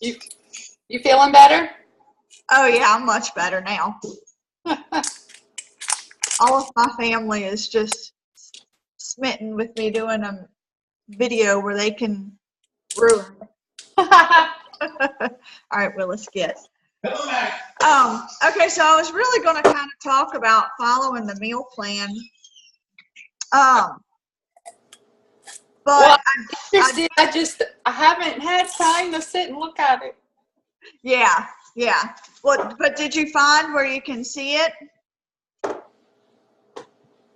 You you feeling better? Oh yeah, I'm much better now. All of my family is just smitten with me doing a video where they can ruin. All right, Willis, get. Okay, so I was really going to kind of talk about following the meal plan. Um, Well, but interested. I haven't had time to sit and look at it. yeah. But did you find where you can see it?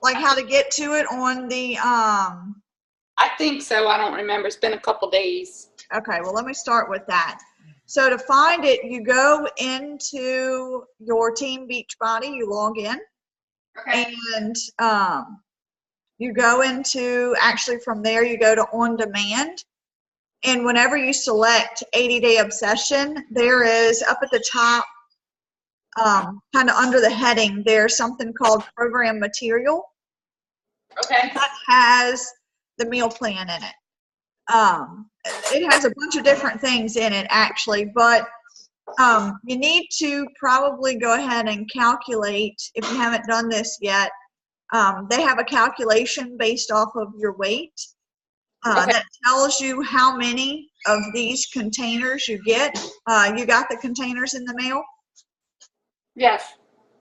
Like how to get to it on the I think so. I don't remember. It's been a couple days. Okay, well, let me start with that. So to find it, you go into your Team Beachbody, you log in, Okay. and you go into, actually from there, you go to On Demand, and whenever you select 80-Day Obsession, there is, up at the top, kind of under the heading, there's something called Program Material. Okay. That has the meal plan in it. It has a bunch of different things in it, actually, but you need to probably go ahead and calculate, if you haven't done this yet. They have a calculation based off of your weight that tells you how many of these containers you get. You got the containers in the mail? Yes.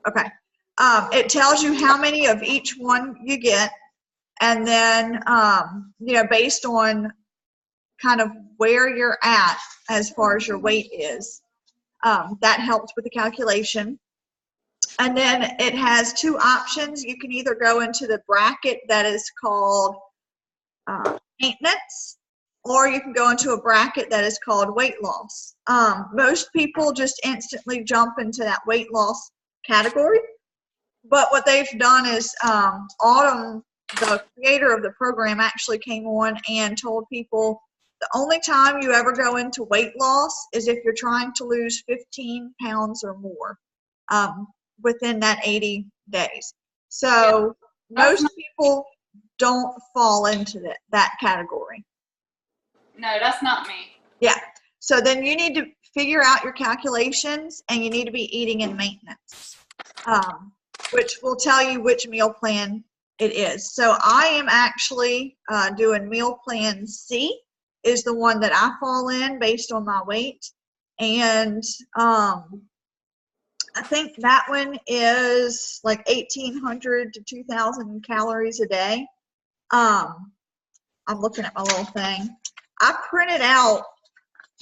Okay. It tells you how many of each one you get, and then, based on kind of where you're at as far as your weight is. That helps with the calculation. And then it has two options. You can either go into the bracket that is called maintenance, or you can go into a bracket that is called weight loss. Most people just instantly jump into that weight loss category. But what they've done is Autumn, the creator of the program, actually came on and told people the only time you ever go into weight loss is if you're trying to lose 15 pounds or more within that 80 days. So most people don't fall into that category. No, that's not me. Yeah. So then you need to figure out your calculations, and you need to be eating in maintenance, which will tell you which meal plan it is. So I am actually doing meal plan C, is the one that I fall in based on my weight. And I think that one is like 1,800 to 2,000 calories a day. I'm looking at my little thing. I printed out,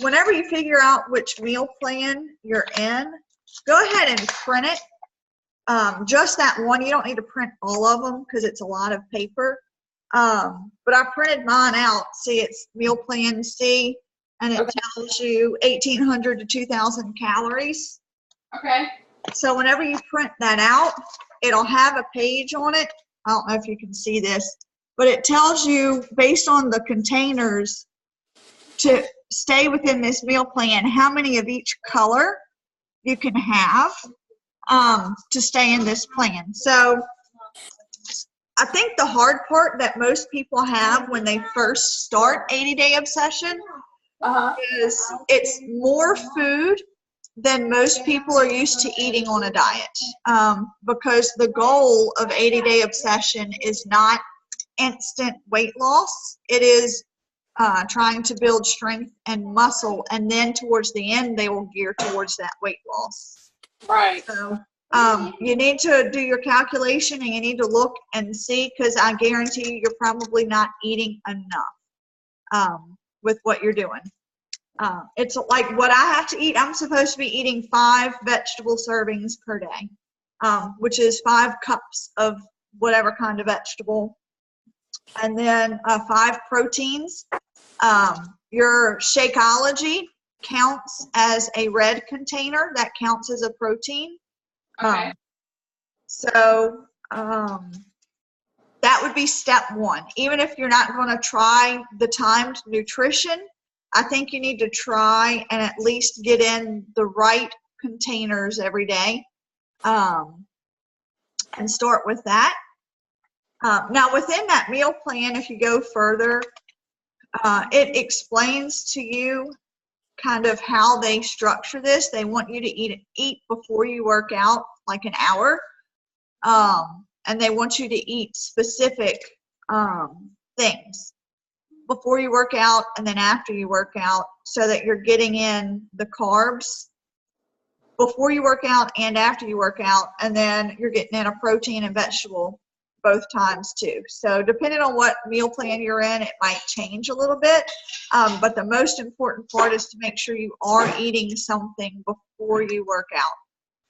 whenever you figure out which meal plan you're in, go ahead and print it. Just that one. You don't need to print all of them because it's a lot of paper. But I printed mine out. See, it's meal plan C, and it tells you 1,800 to 2,000 calories. Okay. So whenever you print that out, it'll have a page on it. I don't know if you can see this, but it tells you, based on the containers, to stay within this meal plan, how many of each color you can have to stay in this plan. So I think the hard part that most people have when they first start 80-Day Obsession is it's more food than most people are used to eating on a diet, because the goal of 80-Day Obsession is not instant weight loss. It is trying to build strength and muscle, and then towards the end they will gear towards that weight loss. Right. So you need to do your calculation, and you need to look and see, because I guarantee you, you're probably not eating enough with what you're doing. It's like what I have to eat. I'm supposed to be eating 5 vegetable servings per day, which is 5 cups of whatever kind of vegetable, and then 5 proteins. Your Shakeology counts as a red container. That counts as a protein. Okay. So that would be step 1. Even if you're not going to try the timed nutrition, I think you need to try and at least get in the right containers every day, and start with that. Now, within that meal plan, if you go further, it explains to you kind of how they structure this. They want you to eat before you work out, like an hour. And they want you to eat specific things before you work out and then after you work out, so that you're getting in the carbs before you work out and after you work out, and then you're getting in a protein and vegetable both times too. So depending on what meal plan you're in, it might change a little bit. But the most important part is to make sure you are eating something before you work out.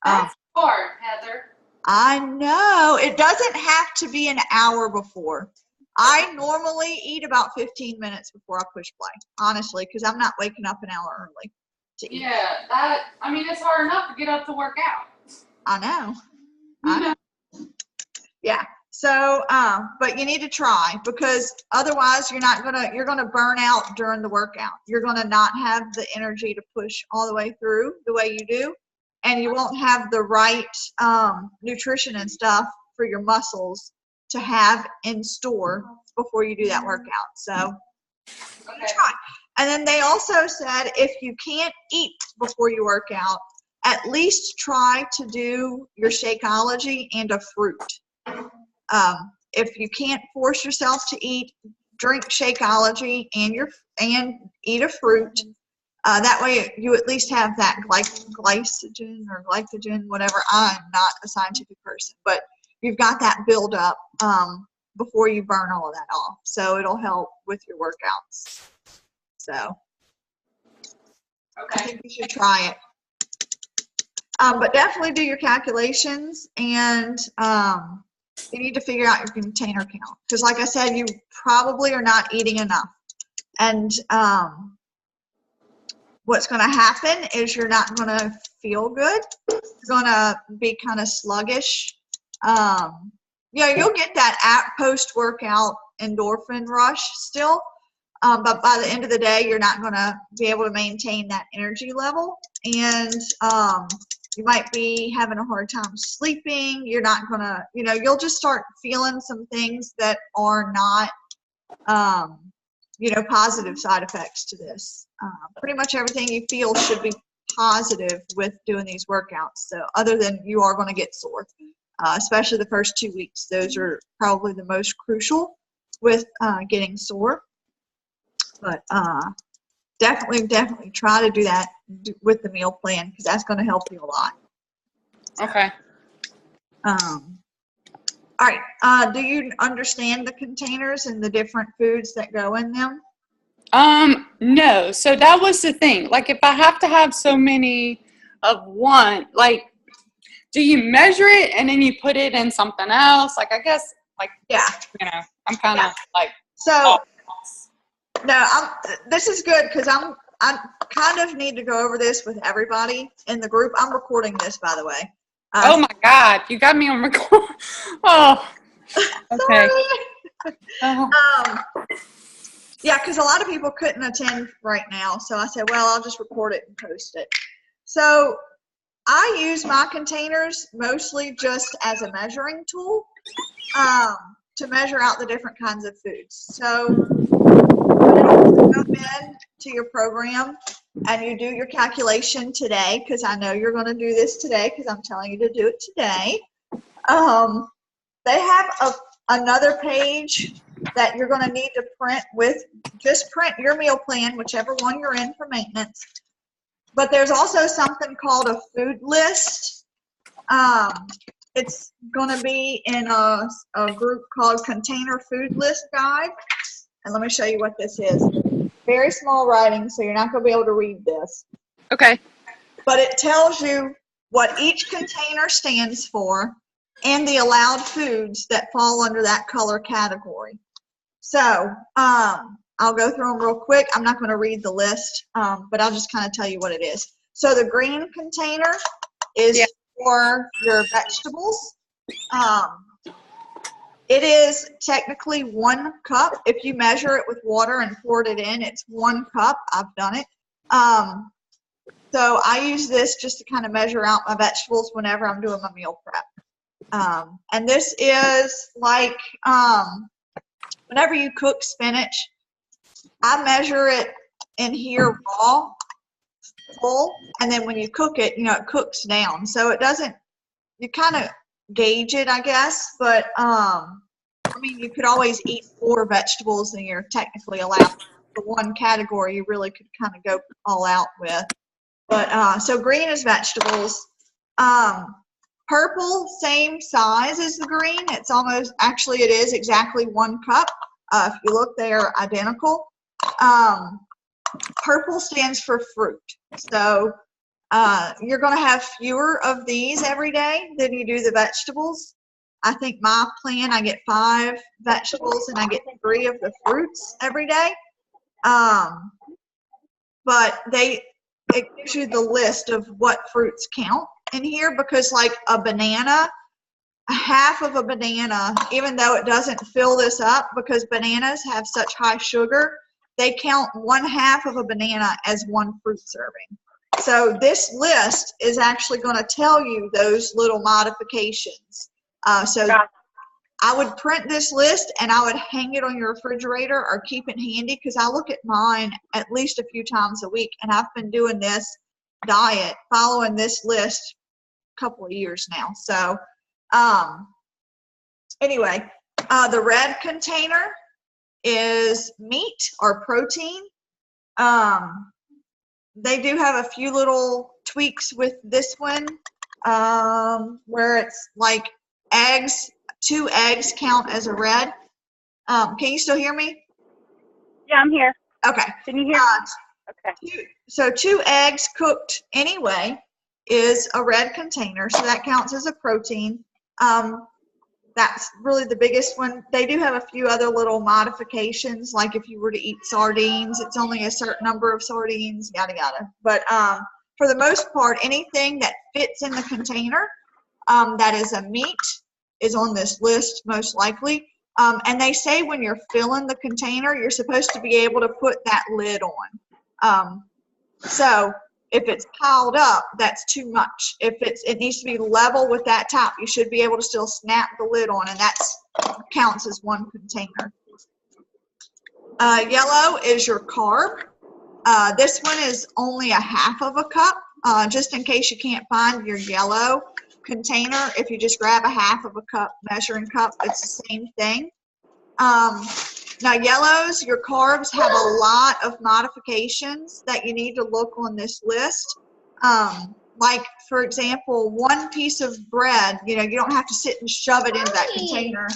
That's hard, Heather. I know. It doesn't have to be an hour before. I normally eat about 15 minutes before I push play, honestly, because I'm not waking up an hour early to eat. Yeah, it's hard enough to get up to work out. I know. Yeah. So, but you need to try, because otherwise you're gonna burn out during the workout. You're gonna not have the energy to push all the way through the way you do, and you won't have the right nutrition and stuff for your muscles to have in store before you do that workout. So, try. And then they also said if you can't eat before you work out, at least try to do your Shakeology and a fruit. If you can't force yourself to eat, drink Shakeology and eat a fruit. That way you at least have that glycogen or glycogen, whatever. I'm not a scientific person, but you've got that build up before you burn all of that off. So it'll help with your workouts. So I think you should try it. But definitely do your calculations, and you need to figure out your container count. Because like I said, you probably are not eating enough. And what's going to happen is you're not going to feel good. You're going to be kind of sluggish. You'll get that post-workout endorphin rush still. But by the end of the day, you're not going to be able to maintain that energy level. And you might be having a hard time sleeping. You're not going to, you'll just start feeling some things that are not, positive side effects to this. Pretty much everything you feel should be positive with doing these workouts. So other than you are going to get sore, especially the first 2 weeks. Those are probably the most crucial with getting sore. But definitely try to do that with the meal plan, because that's going to help you a lot. Okay. All right. Do you understand the containers and the different foods that go in them? No. So that was the thing. Like, if I have to have so many of one, like, do you measure it and then you put it in something else? Like, I guess, like, yeah. I'm kind of like. So. No, this is good, because I kind of need to go over this with everybody in the group. I'm recording this, by the way. Oh my God, you got me on record. Oh, okay. Yeah, because a lot of people couldn't attend right now, so I said, well, I'll just record it and post it. So I use my containers mostly just as a measuring tool to measure out the different kinds of foods. So go in to your program and you do your calculation today, because I know you're going to do this today, because I'm telling you to do it today. They have another page that you're going to need to print with. Just print your meal plan, whichever one you're in for maintenance. But there's also something called a food list. It's going to be in a group called Container Food List Guide. And let me show you what this is. Very small writing, so you're not going to be able to read this. Okay. But it tells you what each container stands for and the allowed foods that fall under that color category. So I'll go through them real quick. I'm not going to read the list, but I'll just kind of tell you what it is. So the green container is for your vegetables. It is technically 1 cup. If you measure it with water and poured it in, it's 1 cup. I've done it. So I use this just to kind of measure out my vegetables whenever I'm doing my meal prep. And this is like whenever you cook spinach, I measure it in here raw, full, and then when you cook it, it cooks down. So it doesn't, you kind of gauge it, I guess, but you could always eat 4 vegetables and you're technically allowed the one category you really could kind of go all out with. But so green is vegetables. Purple, same size as the green. It's almost, actually it is exactly 1 cup. If you look, they are identical. Purple stands for fruit. So you're going to have fewer of these every day than you do the vegetables. I think my plan, I get 5 vegetables and I get 3 of the fruits every day. But it gives you the list of what fruits count in here, because like a banana, a half of a banana, even though it doesn't fill this up, because bananas have such high sugar, they count 1/2 of a banana as 1 fruit serving. So this list is actually going to tell you those little modifications. So I would print this list and I would hang it on your refrigerator or keep it handy, because I look at mine at least a few times a week, and I've been doing this diet, following this list a couple of years now. So anyway, the red container is meat or protein. They do have a few little tweaks with this one, where it's like eggs. 2 eggs count as a red. Can you still hear me? Yeah, I'm here. Okay. Can you hear me? Okay. So 2 eggs cooked anyway is a red container, so that counts as a protein. That's really the biggest one. They do have a few other little modifications, like if you were to eat sardines, it's only a certain number of sardines, yada yada. But for the most part, anything that fits in the container that is a meat is on this list most likely. And they say when you're filling the container, you're supposed to be able to put that lid on. So if it's piled up, that's too much. If it needs to be level with that top, you should be able to still snap the lid on, and that counts as 1 container. Yellow is your carb. This one is only 1/2 of a cup, just in case you can't find your yellow container. If you just grab 1/2 of a cup, measuring cup, it's the same thing. Now yellows, your carbs, have a lot of modifications that you need to look on this list. Like for example, 1 piece of bread, you don't have to sit and shove it into that container.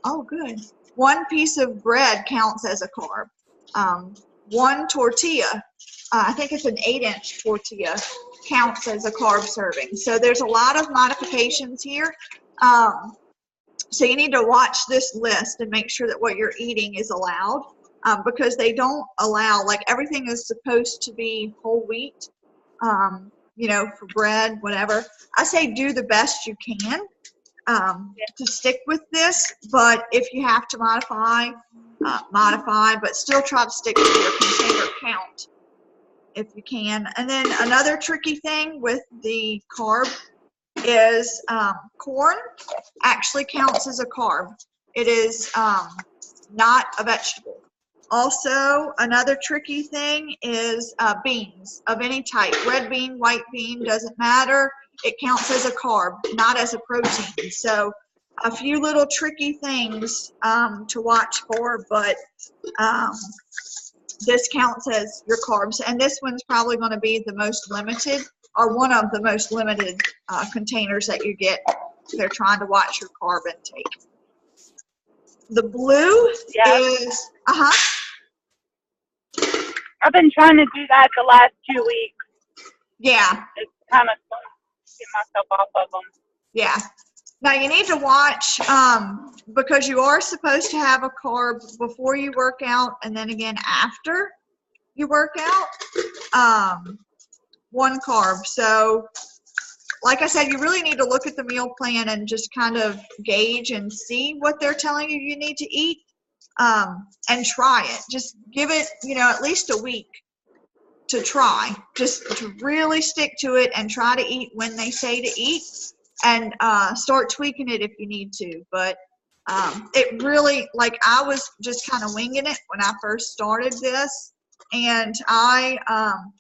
Oh, good. 1 piece of bread counts as a carb. 1 tortilla, I think it's an 8-inch tortilla, counts as a carb serving. So there's a lot of modifications here. So you need to watch this list and make sure that what you're eating is allowed, because they don't allow, like everything is supposed to be whole wheat, for bread, whatever. I say do the best you can to stick with this, but if you have to modify, but still try to stick to your container count if you can. And then another tricky thing with the carb is corn actually counts as a carb. It is not a vegetable. Also, another tricky thing is beans of any type. Red bean, white bean, doesn't matter. It counts as a carb, not as a protein. So a few little tricky things to watch for, but this counts as your carbs. And this one's probably going to be the most limited, or one of the most limited containers that you get. They're trying to watch your carb intake. The blue is, I've been trying to do that the last 2 weeks. Yeah. It's kind of fun to get myself off of them. Yeah. Now you need to watch, because you are supposed to have a carb before you work out and then again after you work out. 1 carb. So like I said, you really need to look at the meal plan and just kind of gauge and see what they're telling you you need to eat, and try it. Just give it, at least a week to try, just to really stick to it and try to eat when they say to eat, and start tweaking it if you need to. But it really, like, I was just kind of winging it when I first started this, and I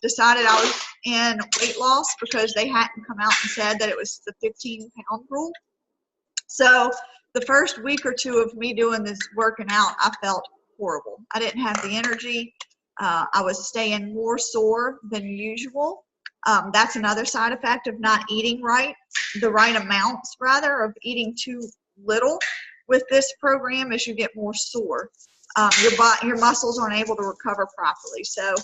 decided I was in weight loss because they hadn't come out and said that it was the 15-pound rule. So the first week or two of me doing this working out, I felt horrible. I didn't have the energy. I was staying more sore than usual. That's another side effect of not eating right, the right amounts rather, of eating too little with this program is you get more sore. Your muscles aren't able to recover properly. So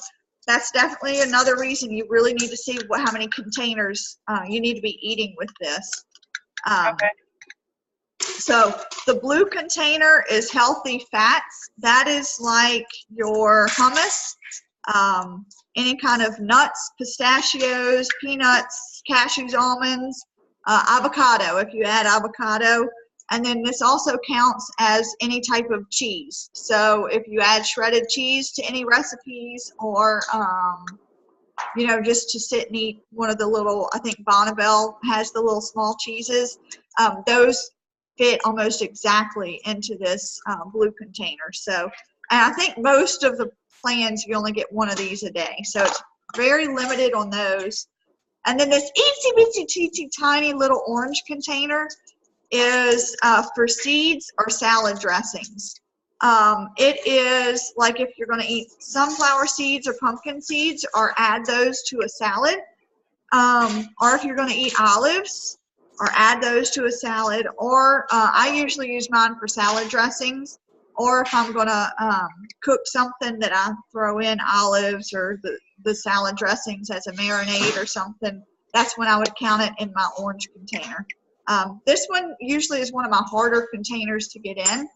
that's definitely another reason you really need to see how many containers you need to be eating with this. Okay. So the blue container is healthy fats. That is like your hummus, any kind of nuts, pistachios, peanuts, cashews, almonds, avocado, if you add avocado. And then this also counts as any type of cheese. So if you add shredded cheese to any recipes or, you know, just to sit and eat one of the little, I think Bonneville has the little small cheeses, those fit almost exactly into this blue container. So, and I think most of the plans, you only get one of these a day. So it's very limited on those. And then this itsy bitsy teensy tiny little orange container is for seeds or salad dressings. It is like if you're going to eat sunflower seeds or pumpkin seeds or add those to a salad, or if you're going to eat olives or add those to a salad, or I usually use mine for salad dressings, or if I'm going to cook something that I throw in olives or the salad dressings as a marinade or something, that's when I would count it in my orange container. This one usually is one of my harder containers to get in,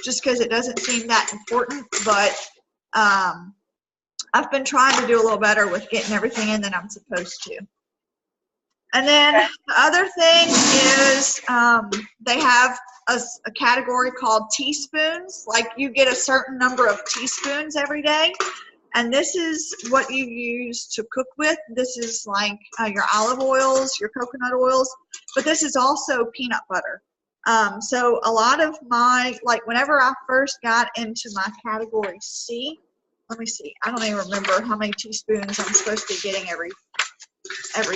just because it doesn't seem that important, but I've been trying to do a little better with getting everything in that I'm supposed to. And then the other thing is they have a category called teaspoons. Like you get a certain number of teaspoons every day. And this is what you use to cook with. This is like your olive oils, your coconut oils, but this is also peanut butter. So a lot of my, like whenever I first got into my category C, let me see, I don't even remember how many teaspoons I'm supposed to be getting every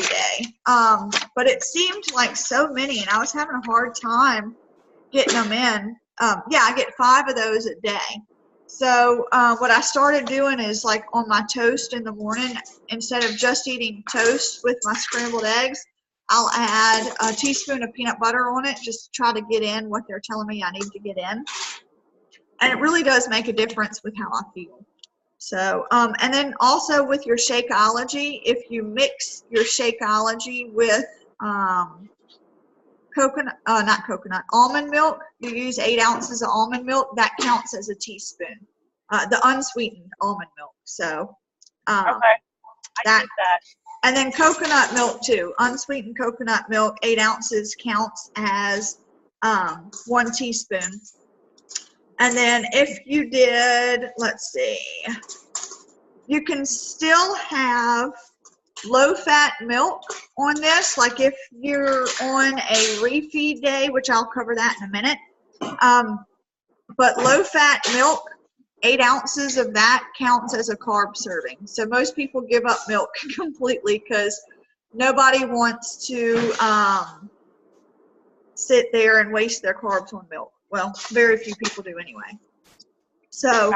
day. But it seemed like so many, and I was having a hard time getting them in. Yeah, I get 5 of those a day. So what I started doing is like on my toast in the morning, instead of just eating toast with my scrambled eggs, I'll add a teaspoon of peanut butter on it just to try to get in what they're telling me I need to get in. And it really does make a difference with how I feel. So, and then also with your Shakeology, if you mix your Shakeology with almond milk, you use 8 ounces of almond milk, that counts as a teaspoon, the unsweetened almond milk. So, Okay. I that, get that. and then coconut milk too, unsweetened coconut milk, 8 ounces counts as 1 teaspoon. And then if you did, let's see, you can still have low-fat milk on this, like if you're on a refeed day, which I'll cover that in a minute. But low-fat milk, 8 ounces of that counts as a carb serving. So most people give up milk completely because nobody wants to sit there and waste their carbs on milk. Well, very few people do anyway. So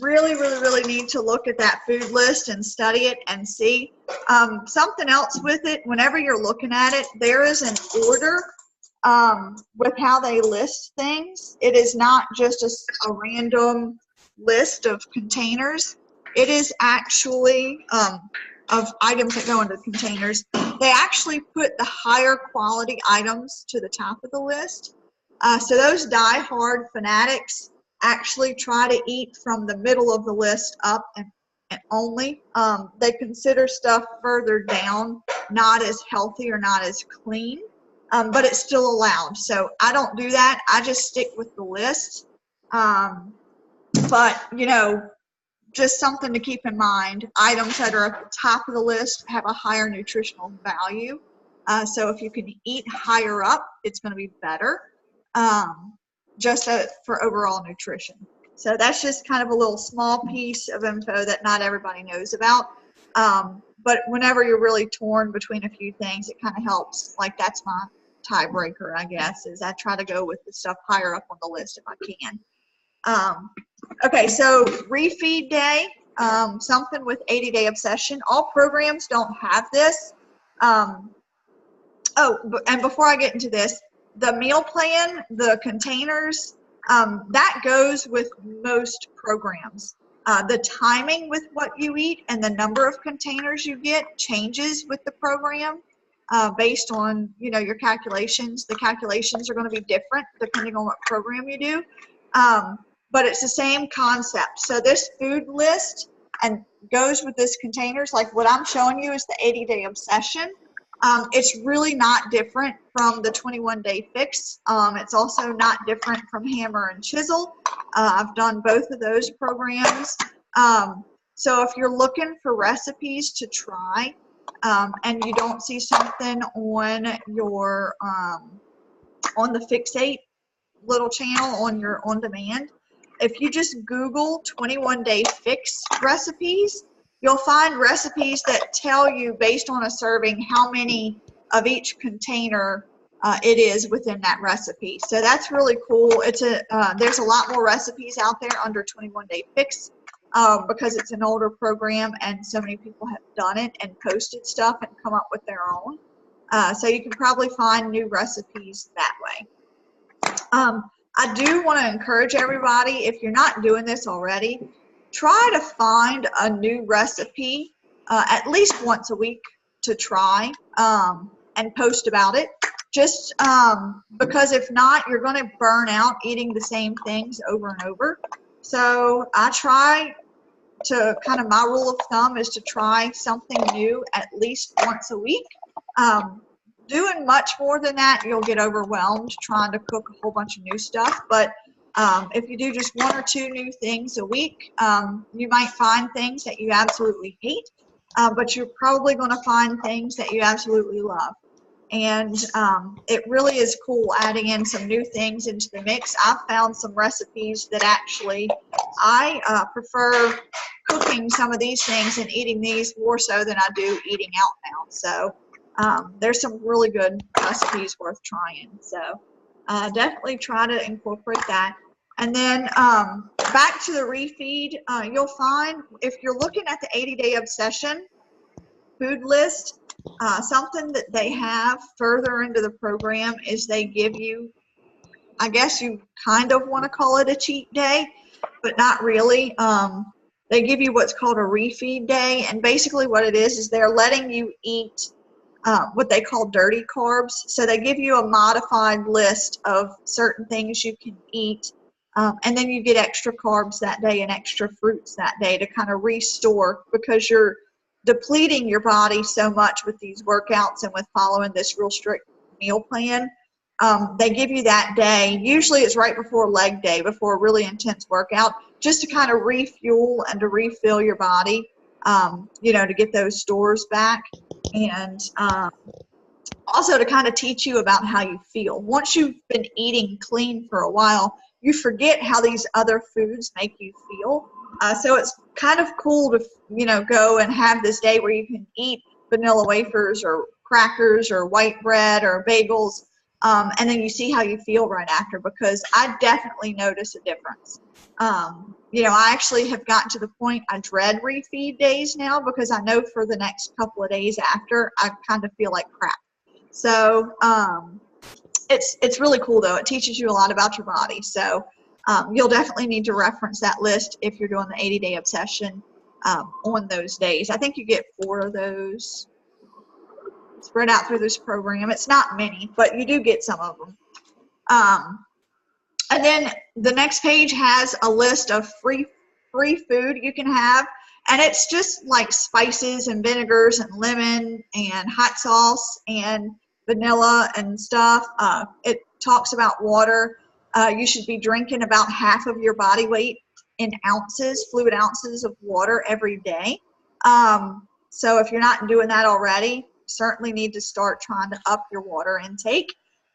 really, really, really need to look at that food list and study it and see. Something else with it, whenever you're looking at it, there is an order with how they list things. It is not just a random list of containers. It is actually of items that go into containers. They actually put the higher quality items to the top of the list. So those die-hard fanatics actually try to eat from the middle of the list up and only. They consider stuff further down not as healthy or not as clean, but it's still allowed. So I don't do that. I just stick with the list. But, you know, just something to keep in mind, items that are at the top of the list have a higher nutritional value. So if you can eat higher up, it's going to be better. Just for overall nutrition. So that's just kind of a little small piece of info that not everybody knows about. But whenever you're really torn between a few things, it kind of helps. Like that's my tiebreaker, I guess, is I try to go with the stuff higher up on the list if I can. Okay, so refeed day, something with 80-day obsession. All programs don't have this. And before I get into this, the meal plan, the containers, that goes with most programs. The timing with what you eat and the number of containers you get changes with the program based on, your calculations. The calculations are going to be different depending on what program you do. But it's the same concept. So this food list and goes with this containers, like what I'm showing you is the 80-day obsession. It's really not different from the 21-day fix. It's also not different from hammer and chisel. I've done both of those programs. So if you're looking for recipes to try and you don't see something on your on the Fixate little channel on your on demand, if you just Google 21-day fix recipes, you'll find recipes that tell you based on a serving how many of each container it is within that recipe. So that's really cool. There's a lot more recipes out there under 21-day fix because it's an older program and so many people have done it and posted stuff and come up with their own. So you can probably find new recipes that way. I do want to encourage everybody, if you're not doing this already, try to find a new recipe at least once a week to try and post about it. Just because if not, you're going to burn out eating the same things over and over. So I try to my rule of thumb is to try something new at least once a week. Doing much more than that, you'll get overwhelmed trying to cook a whole bunch of new stuff. But if you do just one or two new things a week, you might find things that you absolutely hate, but you're probably going to find things that you absolutely love. And it really is cool adding in some new things into the mix. I've found some recipes that actually I prefer cooking some of these things and eating these more so than I do eating out now. So there's some really good recipes worth trying. So definitely try to incorporate that. And then back to the refeed, you'll find if you're looking at the 80-day obsession food list, something that they have further into the program is they give you, I guess you kind of want to call it a cheat day, but not really. They give you what's called a refeed day. And basically what it is they're letting you eat what they call dirty carbs. So they give you a modified list of certain things you can eat. And then you get extra carbs that day and extra fruits that day to kind of restore because you're depleting your body so much with these workouts and with following this real strict meal plan. They give you that day. Usually it's right before leg day, before a really intense workout, just to kind of refuel and to refill your body, to get those stores back. And also to kind of teach you about how you feel. Once you've been eating clean for a while, you forget how these other foods make you feel. So it's kind of cool to, go and have this day where you can eat vanilla wafers or crackers or white bread or bagels, and then you see how you feel right after, because I definitely notice a difference. I actually have gotten to the point I dread refeed days now because I know for the next couple of days after, I kind of feel like crap. So it's really cool, though. It teaches you a lot about your body. So you'll definitely need to reference that list if you're doing the 80-day obsession on those days. I think you get 4 of those spread out through this program. It's not many, but you do get some of them. And then the next page has a list of free food you can have. And it's just like spices and vinegars and lemon and hot sauce and vanilla and stuff. It talks about water. You should be drinking about half of your body weight in fluid ounces of water every day. So if you're not doing that already, certainly need to start trying to up your water intake.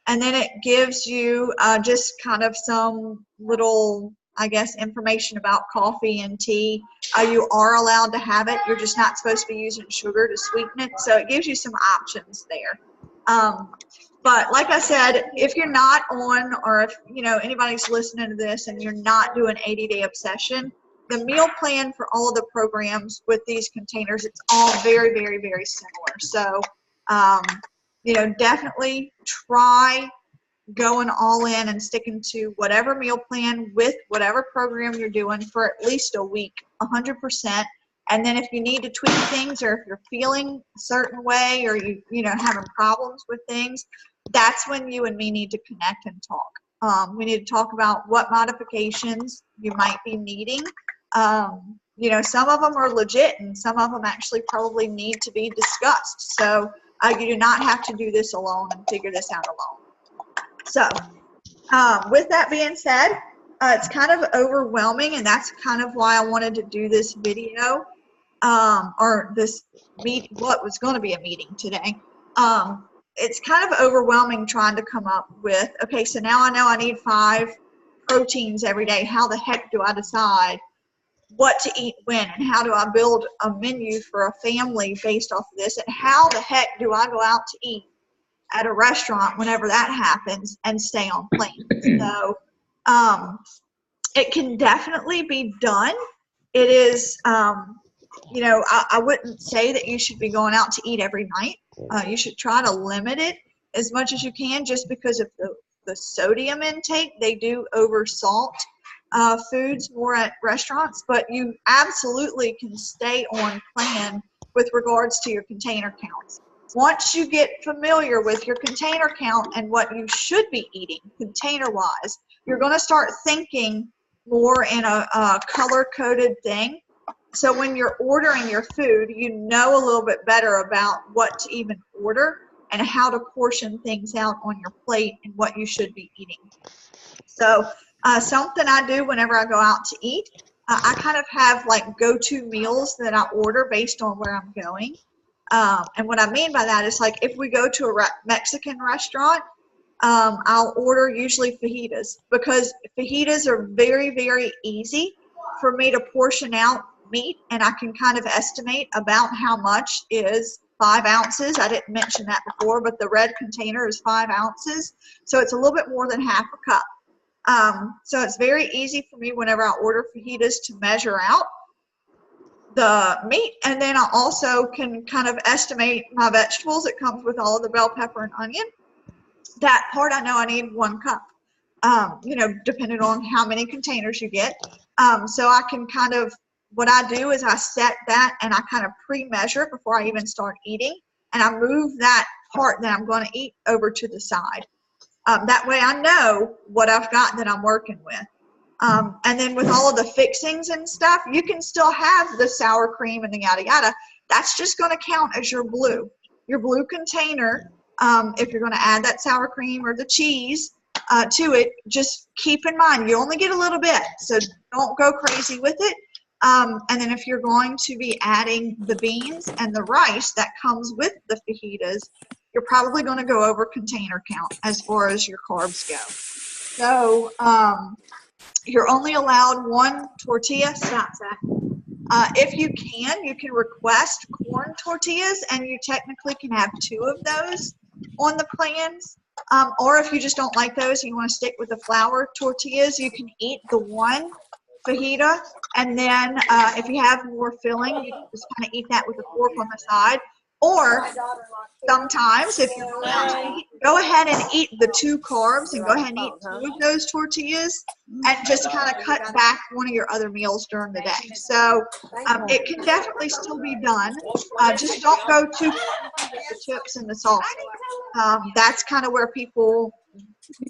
And then it gives you just kind of some little I guess, information about coffee and tea. You are allowed to have it. You're just not supposed to be using sugar to sweeten it. So it gives you some options there. But like I said, if you're not on, or if, anybody's listening to this and you're not doing 80-day obsession, the meal plan for all of the programs with these containers, it's all very, very, very similar. So, definitely try going all in and sticking to whatever meal plan with whatever program you're doing for at least a week, 100%. And then if you need to tweak things, or if you're feeling a certain way, or having problems with things, that's when you and me need to connect and talk. We need to talk about what modifications you might be needing. Some of them are legit, and some of them actually probably need to be discussed. So you do not have to do this alone and figure this out alone. So with that being said, it's kind of overwhelming, and that's kind of why I wanted to do this video, or this what was going to be a meeting today. It's kind of overwhelming trying to come up with, okay, so now I know I need 5 proteins every day. How the heck do I decide what to eat when, and how do I build a menu for a family based off of this, and how the heck do I go out to eat at a restaurant whenever that happens and stay on planes? So it can definitely be done. It is, I wouldn't say that you should be going out to eat every night. You should try to limit it as much as you can, just because of the sodium intake. They do over salt foods more at restaurants, but you absolutely can stay on plan with regards to your container counts. Once you get familiar with your container count and what you should be eating container-wise, you're going to start thinking more in a color-coded thing. So when you're ordering your food, you know a little bit better about what to even order and how to portion things out on your plate and what you should be eating. So something I do whenever I go out to eat, I kind of have like go-to meals that I order based on where I'm going. And what I mean by that is, like, if we go to a Mexican restaurant, I'll order usually fajitas, because fajitas are very, very easy for me to portion out meat, and I can kind of estimate about how much is 5 ounces. I didn't mention that before, but the red container is 5 ounces, so it's a little bit more than half a cup. So it's very easy for me whenever I order fajitas to measure out the meat, and then I also can kind of estimate my vegetables. It comes with all of the bell pepper and onion. That part I know I need 1 cup, depending on how many containers you get. So I can kind of, what I do is I set that and I kind of pre-measure it before I even start eating, and I move that part that I'm going to eat over to the side. That way I know what I've got that I'm working with. And then with all of the fixings and stuff, you can still have the sour cream and the yada yada. That's just going to count as your blue. Your blue container, if you're going to add that sour cream or the cheese to it, just keep in mind you only get a little bit, so don't go crazy with it. And then if you're going to be adding the beans and the rice that comes with the fajitas, you're probably going to go over container count as far as your carbs go. So you're only allowed 1 tortilla. Stop that. If you can request corn tortillas, and you technically can have 2 of those on the plans. Or if you just don't like those and you want to stick with the flour tortillas, you can eat the 1 fajita, and then if you have more filling, you can just kind of eat that with a fork on the side. Or sometimes if you're going out to eat, go ahead and eat the 2 carbs and go ahead and eat 2 of those tortillas, and just kind of cut back one of your other meals during the day. So it can definitely still be done. Just don't go too with the chips and the salsa. That's kind of where people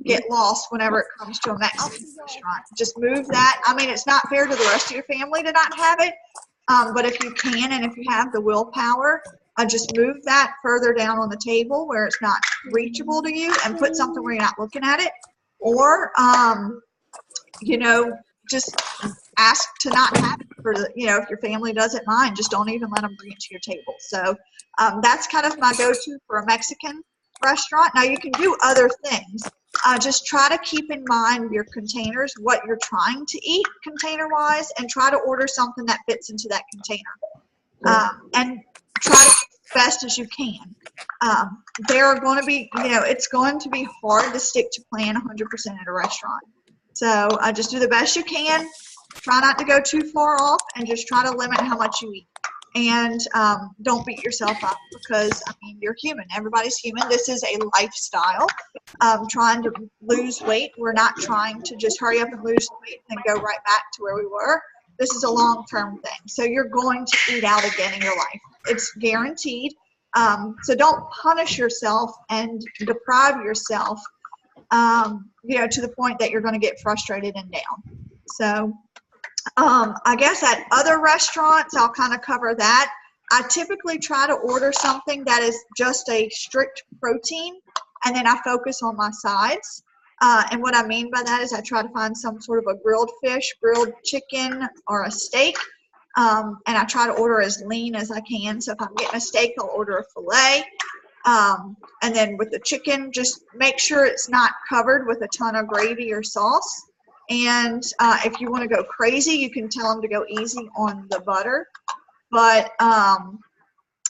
get lost whenever it comes to a Mexican restaurant. Just move that. I mean, it's not fair to the rest of your family to not have it, but if you can and if you have the willpower, just move that further down on the table where it's not reachable to you, and put something where you're not looking at it. Or, just ask to not have it for the, if your family doesn't mind, just don't even let them bring it to your table. So that's kind of my go-to for a Mexican restaurant. Now you can do other things. just try to keep in mind your containers, what you're trying to eat container-wise, and try to order something that fits into that container. And try to eat as best as you can. There are going to be, it's going to be hard to stick to plan 100% at a restaurant. So just do the best you can. Try not to go too far off, and just try to limit how much you eat. And don't beat yourself up, because, you're human. Everybody's human. This is a lifestyle. Trying to lose weight. We're not trying to just hurry up and lose weight and go right back to where we were. This is a long-term thing. So you're going to eat out again in your life. It's guaranteed. So don't punish yourself and deprive yourself, to the point that you're going to get frustrated and down. So I guess at other restaurants, I'll kind of cover that. I typically try to order something that is just a strict protein, and then I focus on my sides. And what I mean by that is I try to find some sort of a grilled fish, grilled chicken, or a steak. And I try to order as lean as I can. So if I'm getting a steak, I'll order a filet. And then with the chicken, just make sure it's not covered with a ton of gravy or sauce. And if you want to go crazy, you can tell them to go easy on the butter. But,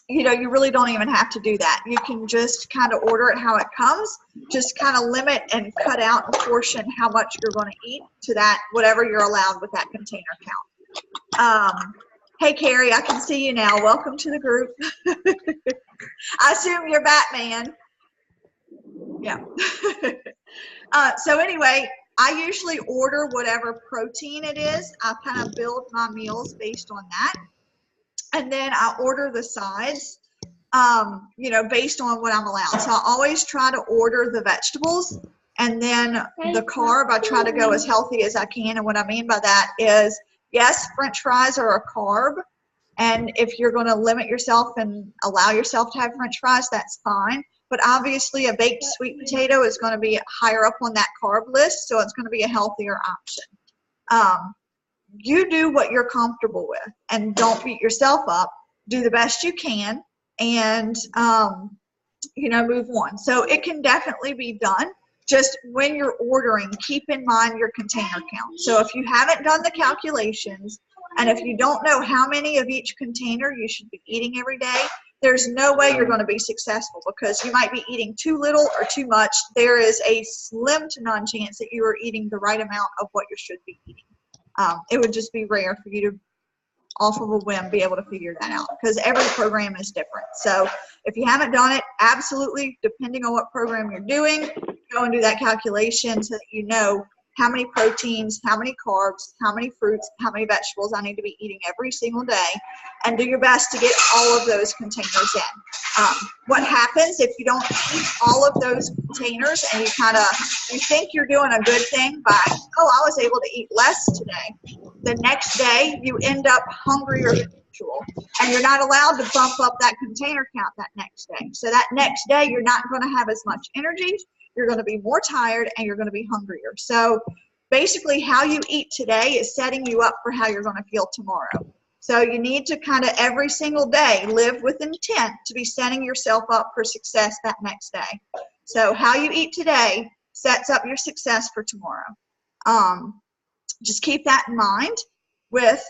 you really don't even have to do that. You can just kind of order it how it comes. Just kind of limit and cut out and portion how much you're going to eat to that, whatever you're allowed with that container count. Hey, Carrie, I can see you now. Welcome to the group. I assume you're Batman. Yeah. So anyway, I usually order whatever protein it is. I kind of build my meals based on that. And then I order the sides, based on what I'm allowed. So I always try to order the vegetables, and then the carb, I try to go as healthy as I can. And what I mean by that is, yes, French fries are a carb. And if you're going to limit yourself and allow yourself to have French fries, that's fine. But obviously a baked sweet potato is going to be higher up on that carb list, so it's going to be a healthier option. You do what you're comfortable with, and don't beat yourself up. Do the best you can, and move on. So it can definitely be done. Just when you're ordering, keep in mind your container count. So if you haven't done the calculations, and if you don't know how many of each container you should be eating every day, there's no way you're going to be successful, because you might be eating too little or too much. There is a slim to none chance that you are eating the right amount of what you should be eating. It would just be rare for you to, off of a whim, be able to figure that out, because every program is different. So if you haven't done it, absolutely, depending on what program you're doing, go and do that calculation so that you know how many proteins, how many carbs, how many fruits, how many vegetables I need to be eating every single day, and do your best to get all of those containers in. What happens if you don't eat all of those containers and you think you're doing a good thing by, I was able to eat less today. The next day, you end up hungrier than usual, and you're not allowed to bump up that container count that next day. So that next day, you're not going to have as much energy. You're going to be more tired, and you're going to be hungrier. So basically, how you eat today is setting you up for how you're going to feel tomorrow. So you need to kind of every single day live with intent to be setting yourself up for success that next day. So how you eat today sets up your success for tomorrow. Just keep that in mind with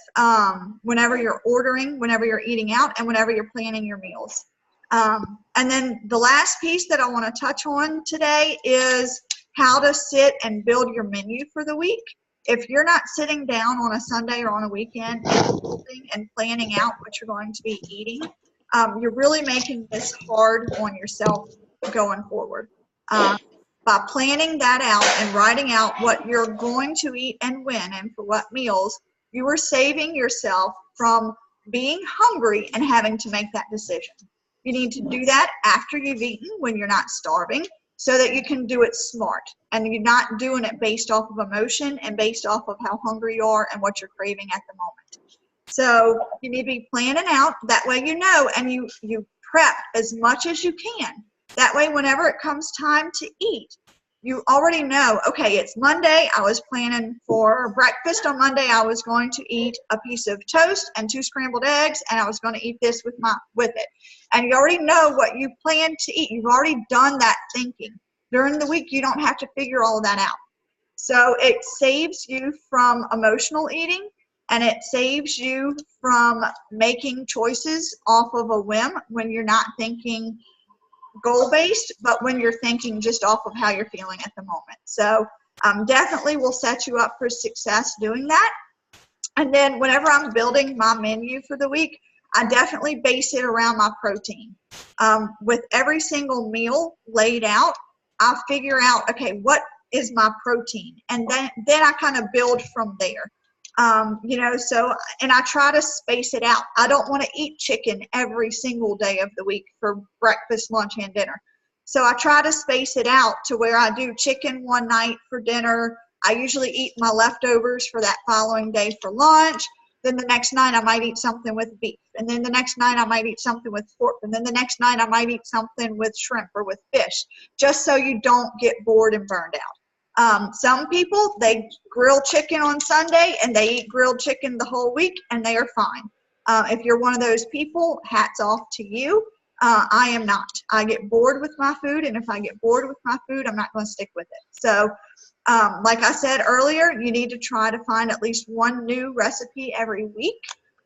whenever you're ordering, whenever you're eating out, and whenever you're planning your meals. And then the last piece that I want to touch on today is how to sit and build your menu for the week. If you're not sitting down on a Sunday or on a weekend and planning out what you're going to be eating, you're really making this hard on yourself going forward. By planning that out and writing out what you're going to eat and when and for what meals, you are saving yourself from being hungry and having to make that decision. You need to do that after you've eaten, when you're not starving, so that you can do it smart and you're not doing it based off of emotion and based off of how hungry you are and what you're craving at the moment. So you need to be planning out, that way you know, and you prep as much as you can. That way, whenever it comes time to eat, you already know, okay, it's Monday. I was planning for breakfast on Monday. I was going to eat a piece of toast and 2 scrambled eggs, and I was going to eat this with it. And you already know what you plan to eat. You've already done that thinking. During the week, you don't have to figure all of that out. So it saves you from emotional eating, and it saves you from making choices off of a whim when you're not thinking goal-based, but when you're thinking just off of how you're feeling at the moment. So definitely will set you up for success doing that. And then whenever I'm building my menu for the week, I definitely base it around my protein. With every single meal laid out, I'll figure out, okay, what is my protein? And then I kind of build from there. So, and I try to space it out. I don't want to eat chicken every single day of the week for breakfast, lunch, and dinner. So I try to space it out to where I do chicken one night for dinner. I usually eat my leftovers for that following day for lunch. Then the next night I might eat something with beef. And then the next night I might eat something with pork. And then the next night I might eat something with shrimp or with fish, just so you don't get bored and burned out. Some people, they grill chicken on Sunday and they eat grilled chicken the whole week and they are fine. If you're one of those people, hats off to you. I am not. I get bored with my food, and if I get bored with my food, I'm not going to stick with it. So like I said earlier, you need to try to find at least one new recipe every week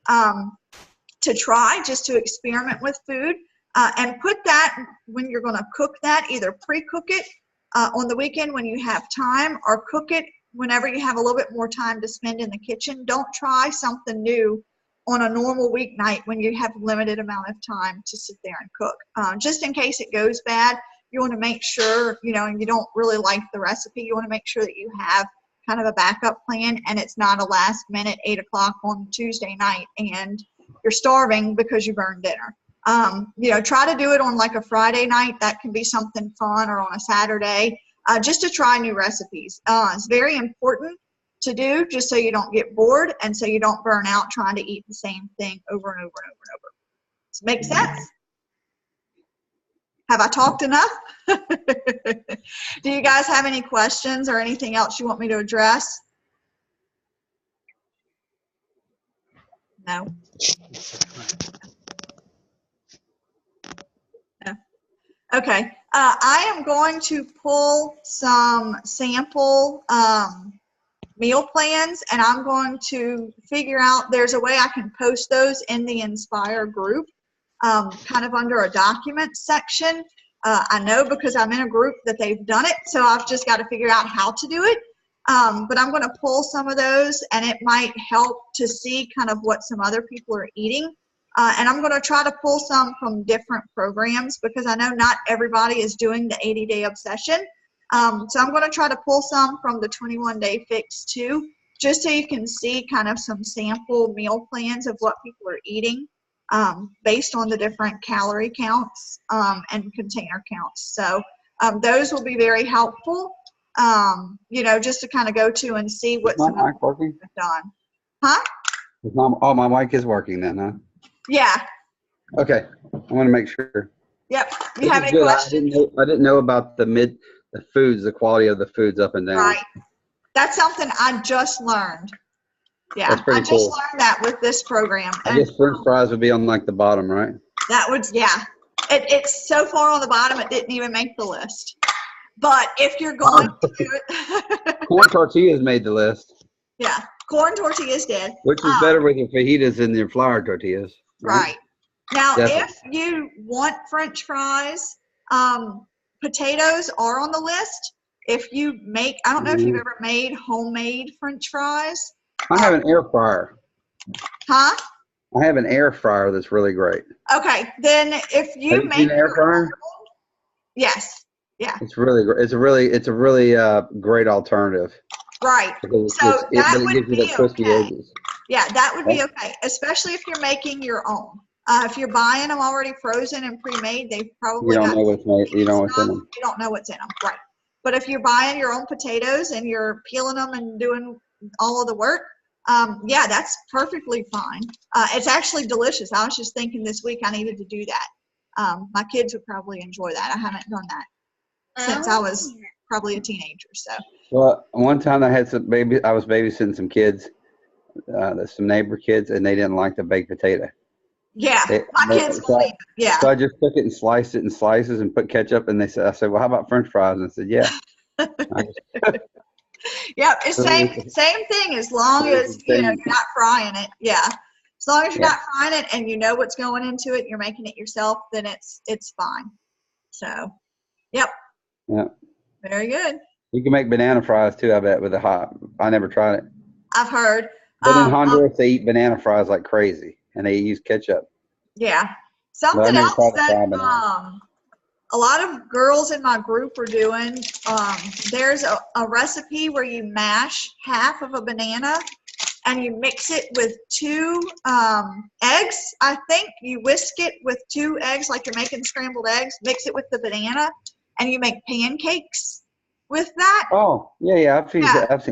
to try, just to experiment with food, and put that, when you're going to cook that, either pre-cook it on the weekend when you have time, or cook it whenever you have a little bit more time to spend in the kitchen. Don't try something new on a normal weeknight when you have limited amount of time to sit there and cook. Just in case it goes bad, you want to make sure, and you don't really like the recipe, you want to make sure that you have kind of a backup plan, and it's not a last minute 8 o'clock on Tuesday night and you're starving because you burned dinner. Try to do it on like a Friday night. That can be something fun, or on a Saturday, just to try new recipes. It's very important to do, just so you don't get bored and so you don't burn out trying to eat the same thing over and over and over and over. Does it make sense? Have I talked enough? Do you guys have any questions or anything else you want me to address? No? No. Okay. I am going to pull some sample meal plans, and I'm going to figure out, there's a way I can post those in the Inspire group, kind of under a document section. I know because I'm in a group that they've done it, so I've just got to figure out how to do it. But I'm going to pull some of those, and it might help to see kind of what some other people are eating. And I'm going to try to pull some from different programs, because I know not everybody is doing the 80-day obsession. So I'm going to try to pull some from the 21-day fix too, just so you can see kind of some sample meal plans of what people are eating based on the different calorie counts and container counts. So those will be very helpful, just to kind of go to and see what some other people have done. Huh? Oh, my mic is working then, huh? Yeah. Okay. I want to make sure. Yep. You have any questions? I didn't know about the foods, the quality of the foods up and down. Right. That's something I just learned. Yeah, That's pretty I just cool. learned that with this program. I guess French fries would be on like the bottom, right? That would, yeah. It's so far on the bottom, it didn't even make the list. But if you're going to do it. Corn tortillas made the list. Yeah, corn tortillas did. Which is better with your fajitas than your flour tortillas. Right. Now, Definitely. if you want French fries, potatoes are on the list. If you make, I don't know if you've ever made homemade French fries. I have an air fryer. Huh? I have an air fryer that's really great. Okay, then if you Have you make seen an air fryer? own, yes, yeah, It's really great. It's a really great alternative. right. Because So but that it would gives you be the crispy okay. edges. Yeah, that would be okay, especially if you're making your own. If you're buying them already frozen and pre-made, they've probably You don't got know what's made. You don't know what's in stuff. them. You don't know what's in them, right? But if you're buying your own potatoes and you're peeling them and doing all of the work, yeah, that's perfectly fine. It's actually delicious. I was just thinking this week I needed to do that. My kids would probably enjoy that. I haven't done that since I was probably a teenager. So. Well, one time I was babysitting some kids, some neighbor kids, and they didn't like the baked potato. Yeah, my kids So won't eat it. Yeah. I just took it and sliced it in slices and put ketchup. And I said, well, how about French fries? And I said, yeah. Yep, it's same thing as long as, you're not frying it. Yeah. As long as you're not frying it and you know what's going into it, you're making it yourself, then it's fine. So, yep. Yeah. Very good. You can make banana fries too, I bet, with a hot. I never tried it. I've heard. But in Honduras, they eat banana fries like crazy, and they use ketchup. Yeah. But I Something never else tried to that fry banana. a lot of girls in my group are doing, there's a recipe where you mash half of a banana and you mix it with 2 eggs. I think you whisk it with 2 eggs, like you're making scrambled eggs, mix it with the banana, and you make pancakes with that. Oh, yeah, I've seen that.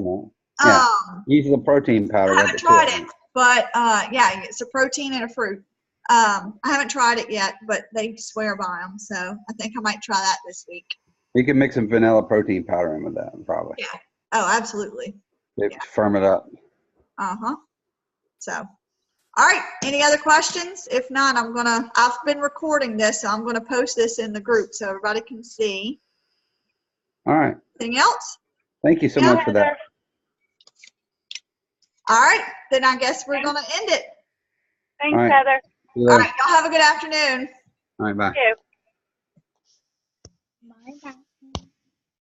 Yeah. Uses a protein powder. I haven't tried it, but yeah, it's a protein and a fruit. I haven't tried it yet, but they swear by them, so I think I might try that this week. You can mix some vanilla protein powder in with that, probably. Yeah. Oh, absolutely. To firm it up. So, all right. Any other questions? If not, I've been recording this, so I'm gonna post this in the group so everybody can see. All right. Anything else? Thank you so much for that. All right. Then I guess we're gonna end it. Thanks, All right. Heather. All right. Y'all have a good afternoon. All right, bye. You too. Bye.